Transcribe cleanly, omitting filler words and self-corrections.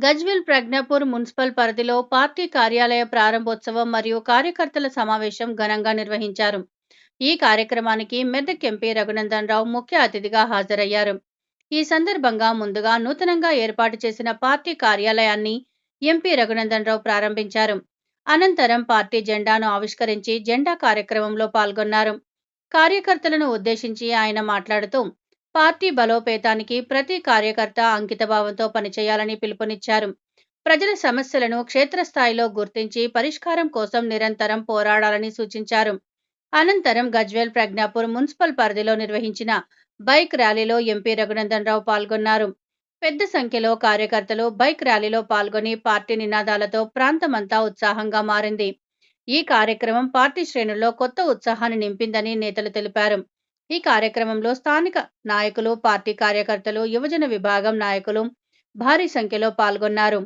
Gajwel Pragnapur municipal పరిధిలో party కార్యాలయ ప్రారంభోత్సవం మరియు కార్యకర్తల సమావేశం ఘనంగా నిర్వహించారు. ఈ కార్యక్రమానికి మెదక్ ఎంపీ రఘునందన్ రావు ముఖ్య అతిథిగా హాజరయ్యారు. ఈ సందర్భంగా ముందుగా నూతనంగా ఏర్పాటు చేసిన పార్టీ కార్యాలయాన్ని ఎంపీ రఘునందన్ రావు ప్రారంభించారు. అనంతరం పార్టీ జెండాను ఆవిష్కరించి జెండా కార్యక్రమంలో పాల్గొన్నారు. కార్యకర్తలను ఉద్దేశించి ఆయన మాట్లాడుతూ పార్టీ బలోపేతానికి ప్రతి కార్యకర్త అంకితభావంతో పనిచేయాలని పిలుపునిచ్చారు. ప్రజల సమస్యలను క్షేత్రస్థాయిలో గుర్తించి పరిష్కారం కోసం నిరంతరం పోరాడాలని సూచించారు. అనంతరం గజ్వేల్ ప్రజ్ఞాపూర్ మున్సిపల్ పరిధిలో నిర్వహించిన బైక్ ర్యాలీలో ఎంపీ రఘునందన్ రావు పాల్గొన్నారు. పెద్ద సంఖ్యలో కార్యకర్తలు బైక్ ర్యాలీలో పాల్గొని పార్టీ నినాదాలతో ప్రాంతమంతా ఉత్సాహంగా మారింది. ఈ కార్యక్రమం పార్టీ శ్రేణుల్లో కొత్త ఉత్సాహాన్ని నింపిందని నేతలు తెలిపారు. ఈ కార్యక్రమంలో స్థానిక నాయకులు, పార్టీ కార్యకర్తలు, యువజన విభాగం నాయకులు భారీ సంఖ్యలో పాల్గొన్నారు.